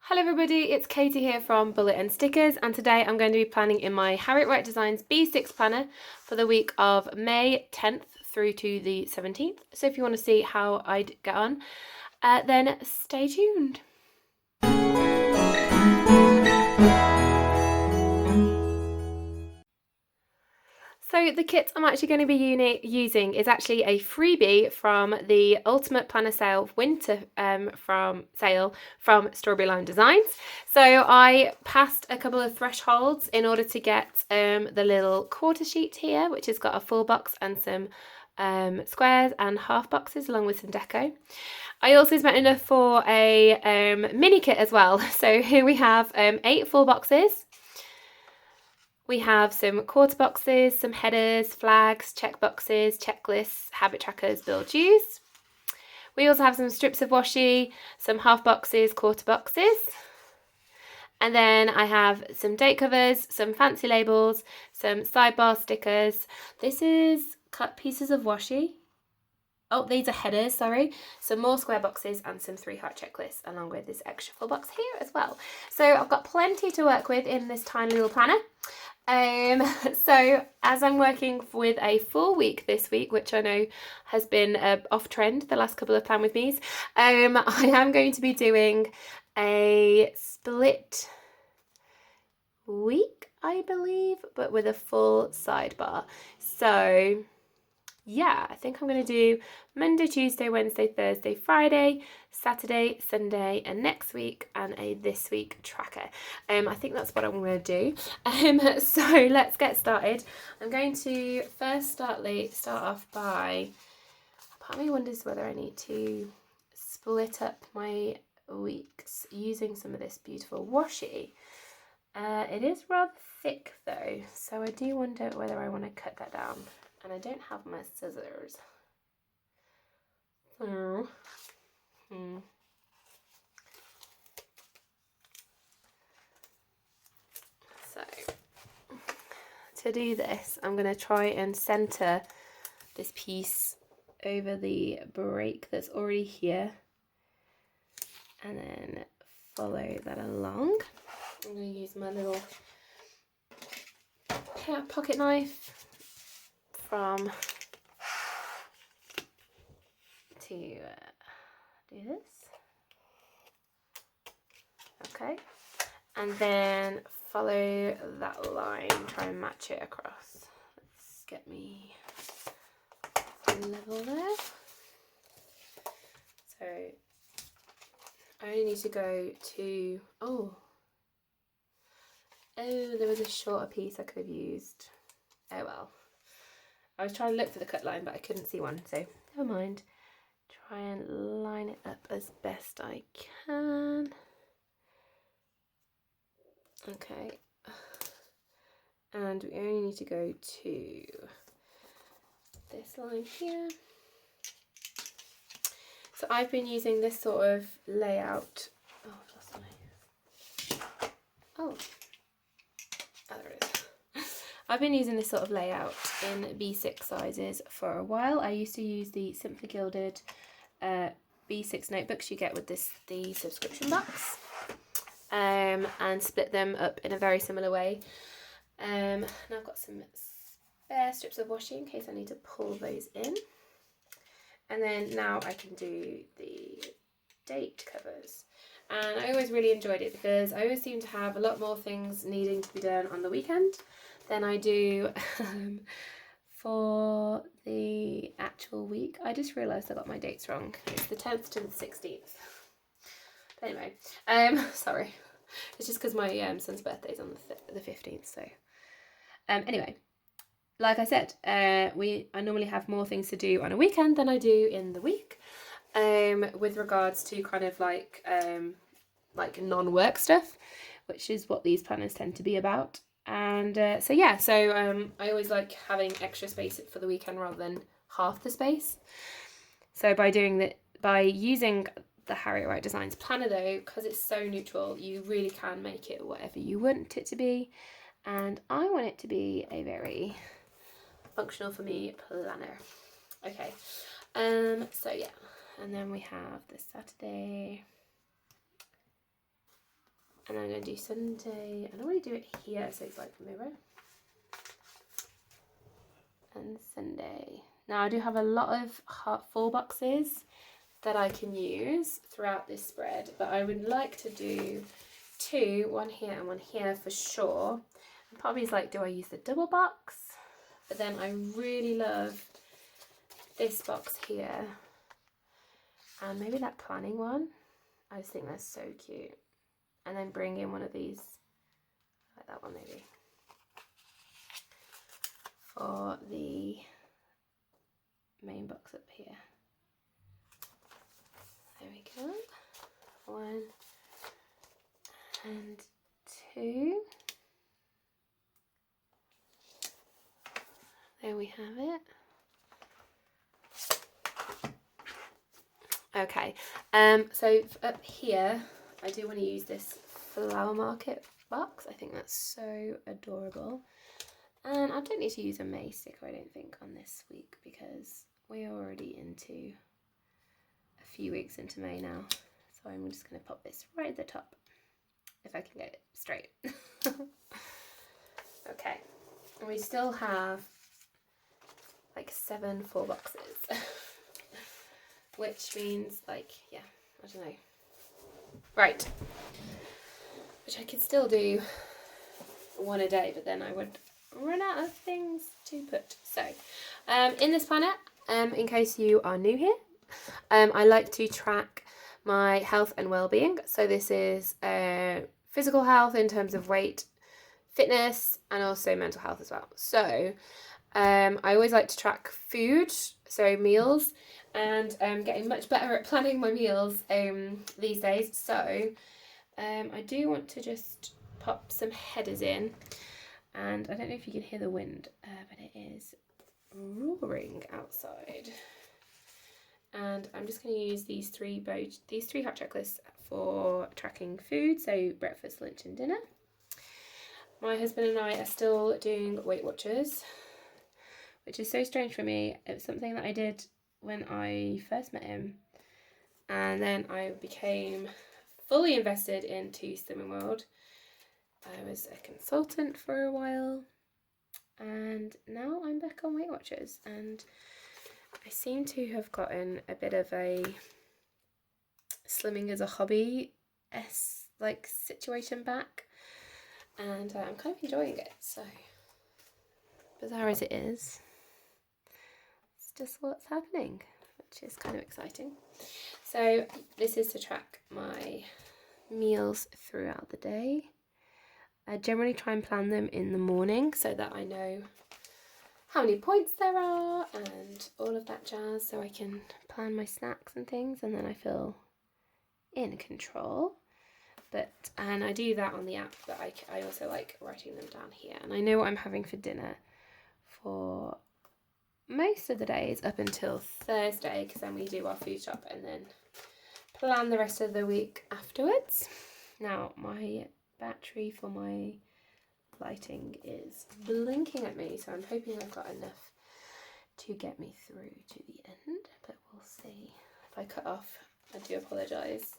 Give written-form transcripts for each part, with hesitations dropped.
Hello everybody, it's Katie here from Bullet and Stickers, and today I'm going to be planning in my Harriet Wright Designs B6 planner for the week of May 10th through to the 17th. So if you want to see how I'd get on, then stay tuned. So the kit I'm actually going to be using is actually a freebie from the Ultimate Planner Sale Winter sale from Strawberry Lime Designs. So I passed a couple of thresholds in order to get the little quarter sheet here, which has got a full box and some squares and half boxes along with some deco. I also spent enough for a mini kit as well. So here we have 8 full boxes. We have some quarter boxes, some headers, flags, check boxes, checklists, habit trackers, build use. We also have some strips of washi, some half boxes, quarter boxes. And then I have some date covers, some fancy labels, some sidebar stickers. This is cut pieces of washi. Oh, these are headers, sorry. Some more square boxes and some 3-heart checklists along with this extra full box here as well. So I've got plenty to work with in this tiny little planner. So as I'm working with a full week this week, which I know has been off trend the last couple of Plan With Me's, I am going to be doing a split week, I believe, but with a full sidebar. So yeah, I think I'm going to do Monday, Tuesday, Wednesday, Thursday, Friday, Saturday, Sunday, and next week, and a this week tracker. I think that's what I'm going to do. So let's get started. I'm going to first start off by, part of me wonders whether I need to split up my weeks using some of this beautiful washi. It is rather thick though, so I do wonder whether I want to cut that down. And I don't have my scissors. So, So, to do this, I'm going to try and center this piece over the break that's already here. And then follow that along. I'm going to use my little pocket knife from to do this. Okay, and then follow that line, try and match it across. Let's get me level there. So I only need to go to, oh, there was a shorter piece I could have used. Oh well. I was trying to look for the cut line, but I couldn't see one, so never mind. Try and line it up as best I can. Okay. And we only need to go to this line here. So I've been using this sort of layout. Oh, I've lost my... Oh, there it is. I've been using this sort of layout in B6 sizes for a while. I used to use the Simply Gilded B6 notebooks you get with the subscription box, and split them up in a very similar way. Now I've got some spare strips of washi in case I need to pull those in. And then now I can do the date covers. And I always really enjoyed it because I always seem to have a lot more things needing to be done on the weekend than I do for the actual week. I just realised I got my dates wrong. It's the 10th to the 16th. But anyway, sorry. It's just because my son's birthday is on the 15th. So anyway, like I said, I normally have more things to do on a weekend than I do in the week. With regards to kind of like non-work stuff, which is what these planners tend to be about. And so I always like having extra space for the weekend rather than half the space. So by using the Harriet Wright Designs planner though, because it's so neutral, you really can make it whatever you want it to be. And I want it to be a very functional for me planner. Okay, so yeah, and then we have this Saturday. And I'm going to do Sunday. I don't want to do it here, so it's like a mirror. And Sunday. Now I do have a lot of full boxes that I can use throughout this spread, but I would like to do two, one here and one here for sure. And part of me is like, do I use the double box? But then I really love this box here. And maybe that planning one. I just think that's so cute. And then bring in one of these, like that one maybe, for the main box up here. There we go. 1 and 2. There we have it. Okay, so up here, I do want to use this Flower Market box. I think that's so adorable. And I don't need to use a May sticker, I don't think, on this week, because we're already into a few weeks into May now. So I'm just going to pop this right at the top, if I can get it straight. Okay, and we still have like 7 full boxes. Which means, like, yeah, I don't know. Right. Which I could still do one a day, but then I would run out of things to put. So, in this planner, in case you are new here, I like to track my health and well-being. So this is physical health in terms of weight, fitness, and also mental health as well. So, I always like to track food, so meals, and I'm getting much better at planning my meals these days. So I do want to just pop some headers in, and I don't know if you can hear the wind, but it is roaring outside. And I'm just going to use these three hot checklists for tracking food, so breakfast, lunch and dinner. My husband and I are still doing Weight Watchers, which is so strange for me. It was something that I did when I first met him, and then I became fully invested into Slimming World. I was a consultant for a while, and now I'm back on Weight Watchers, and I seem to have gotten a bit of a slimming as a hobby like situation back, and I'm kind of enjoying it. So bizarre as it is, it's just what's happening, which is kind of exciting. So this is to track my meals throughout the day. I generally try and plan them in the morning so that I know how many points there are and all of that jazz, so I can plan my snacks and things, and then I feel in control. And I do that on the app, but I also like writing them down here, and I know what I'm having for dinner for most of the days up until Thursday, because then we do our food shop and then plan the rest of the week afterwards. Now my battery for my lighting is blinking at me, so I'm hoping I've got enough to get me through to the end, but we'll see. If I cut off, I do apologise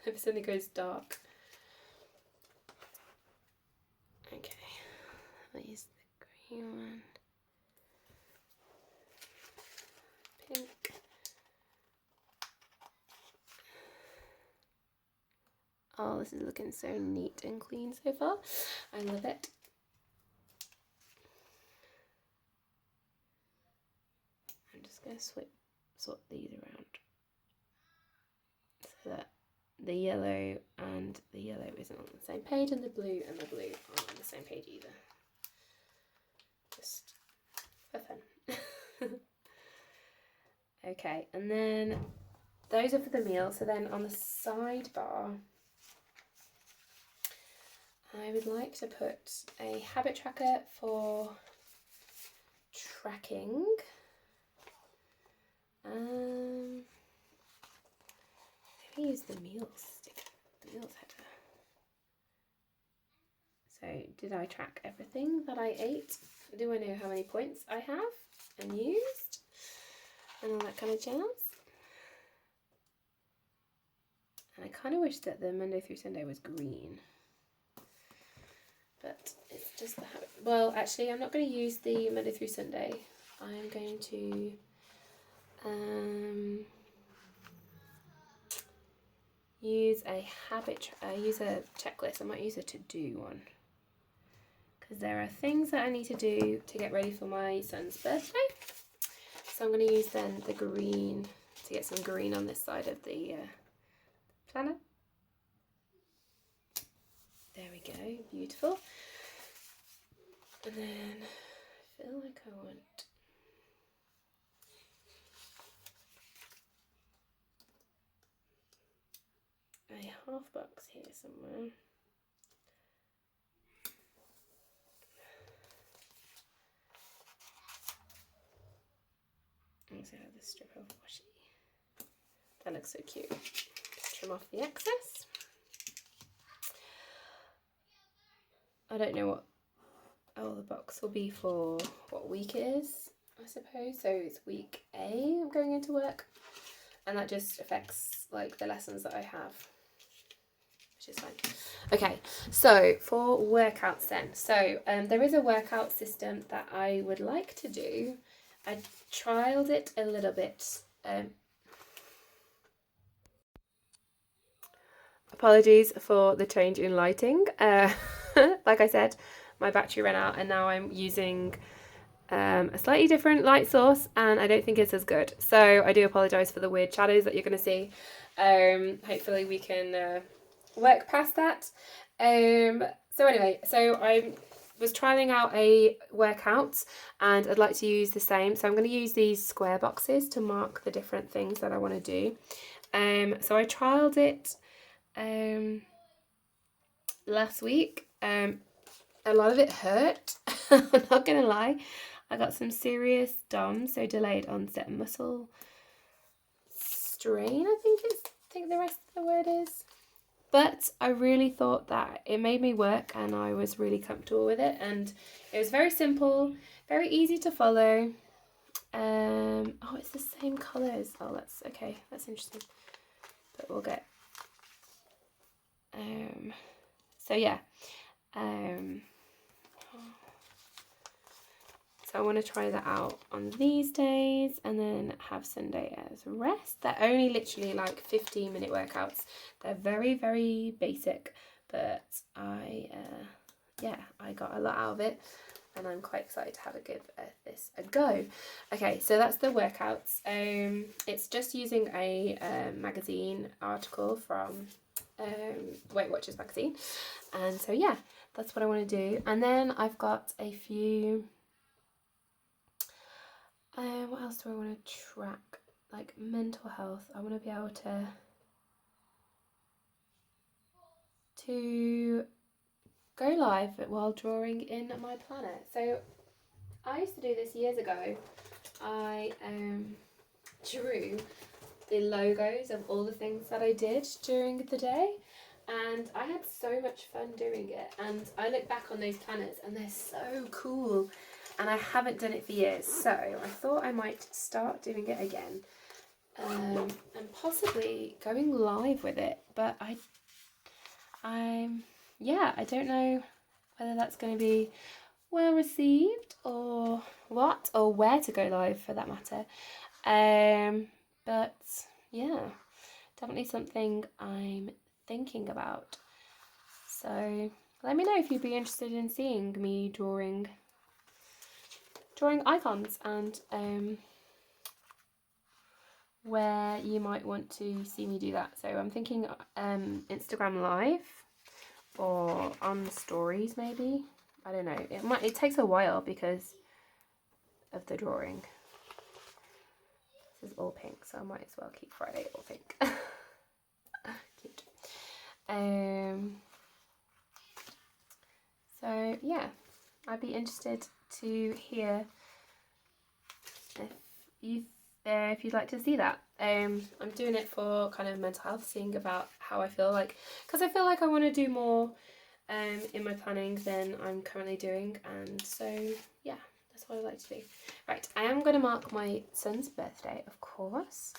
if something goes dark. Okay, I'll use the green one. Pink. Oh, this is looking so neat and clean so far. I love it. I'm just going to sort these around so that the yellow and the yellow isn't on the same page, and the blue aren't on the same page either. Just for fun. Okay, and then those are for the meal. So then on the sidebar, I would like to put a habit tracker for tracking. Maybe use the meals header. So did I track everything that I ate? Do I know how many points I have and used? And all that kind of jazz. And I kind of wish that the Monday through Sunday was green. but it's just the habit. Well, actually, I'm not going to use the Monday through Sunday. I'm going to use a checklist. I might use a to-do one, because there are things that I need to do to get ready for my son's birthday. So I'm going to use then the green to get some green on this side of the planner. There we go, beautiful. And then I feel like I want a half box here somewhere. I also have this strip of washi. That looks so cute. Just trim off the excess. I don't know what the box will be for what week it is, I suppose. So it's week A, I'm going into work, and that just affects like the lessons that I have, which is fine. Okay, so for workouts then. So there is a workout system that I would like to do. I trialed it a little bit. Apologies for the change in lighting. Like I said, my battery ran out and now I'm using a slightly different light source, and I don't think it's as good. So I do apologise for the weird shadows that you're going to see. Hopefully we can work past that. So anyway, so I was trialing out a workout and I'd like to use the same. So I'm going to use these square boxes to mark the different things that I want to do. So I trialed it last week. A lot of it hurt. I'm not gonna lie. I got some serious DOMS, so delayed onset muscle strain, I think the rest of the word is. But I really thought that it made me work and I was really comfortable with it, and it was very simple, very easy to follow. Oh, it's the same colours. Oh, that's okay, that's interesting. But we'll get so yeah. So I want to try that out on these days and then have Sunday as rest. They're only literally like 15-minute workouts. They're very, very basic, but I got a lot out of it and I'm quite excited to have this a go. Okay, so that's the workouts. It's just using a magazine article from Weight Watchers magazine, and so yeah, that's what I want to do. And then I've got a few what else do I want to track? Like mental health. I want to be able to go live while drawing in my planner. So I used to do this years ago. I drew the logos of all the things that I did during the day, and I had so much fun doing it. And I look back on those planners and they're so cool, and I haven't done it for years, so I thought I might start doing it again, and possibly going live with it. But I don't know whether that's going to be well received or what, or where to go live for that matter. But yeah, definitely something I'm thinking about. So let me know if you'd be interested in seeing me drawing icons, and where you might want to see me do that. So I'm thinking Instagram live or on stories maybe. I don't know. It takes a while because of the drawing. This is all pink, so I might as well keep Friday all pink. Cute. So yeah, I'd be interested to hear if you'd like to see that. I'm doing it for kind of mental health, seeing about how I feel like, because I feel like I want to do more in my planning than I'm currently doing, and so yeah, that's what I like to do. Right, I am going to mark my son's birthday, of course.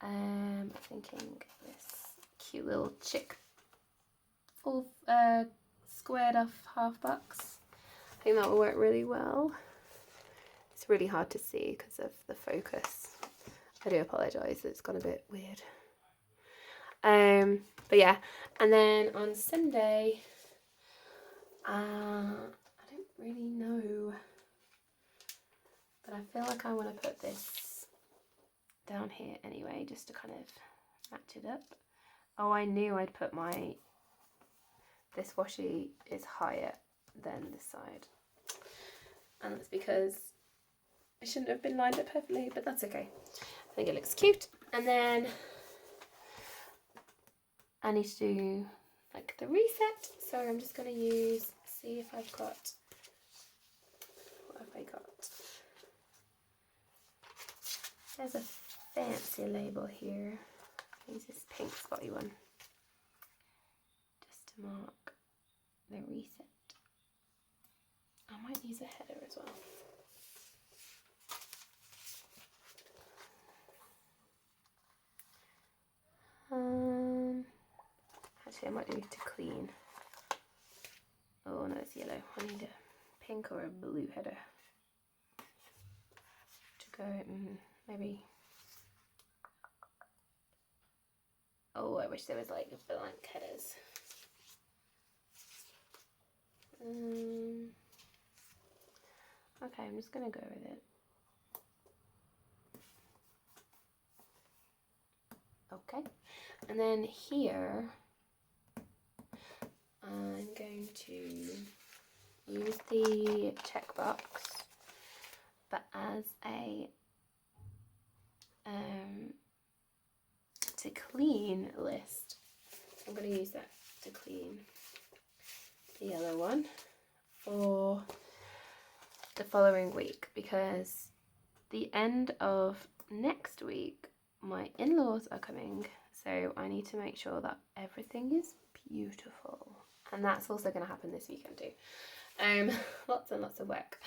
I'm thinking this cute little chick full squared off half box. I think that will work really well. It's really hard to see because of the focus. I do apologise, it's gone a bit weird. But yeah, and then on Sunday, I don't really know, but I feel like I want to put this down here anyway, just to kind of match it up. Oh, I knew I'd put this washi is higher than this side, and that's because it shouldn't have been lined up perfectly, but that's okay. I think it looks cute. And then I need to do like the reset, so I'm just going to see if I've got, what have I got? There's a fancy label here. I'll use this pink spotty one just to mark the reset. I might use a header as well. Actually, I might do to clean. Oh no, it's yellow. I need a pink or a blue header to go. Maybe. Oh, I wish there was like blank headers. Okay, I'm just gonna go with it. Okay, and then here I'm going to use the checkbox, but as a to clean list. I'm going to use that to clean the yellow one for the following week, because the end of next week my in-laws are coming, so I need to make sure that everything is beautiful, and that's also going to happen this weekend too. Lots and lots of work.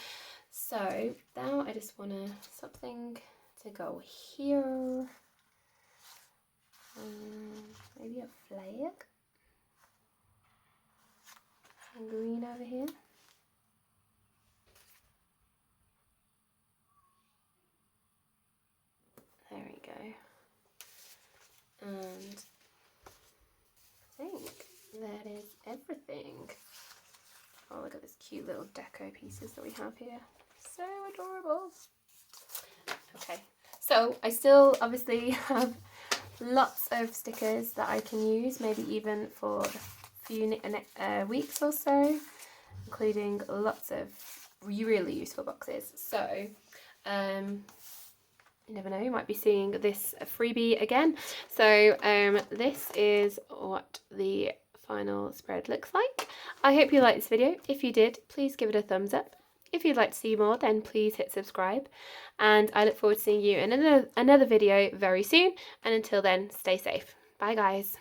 So now I just want something to go here, maybe a flag, and green over here. There we go. And I think that is everything. Oh, look at this cute little deco pieces that we have here. So adorable. Okay, so I still obviously have lots of stickers that I can use, maybe even for a few weeks or so, including lots of really useful boxes. So you never know, you might be seeing this freebie again. So this is what the final spread looks like. I hope you liked this video. If you did, please give it a thumbs up. If you'd like to see more, then please hit subscribe, and I look forward to seeing you in another video very soon, and until then, stay safe. Bye guys.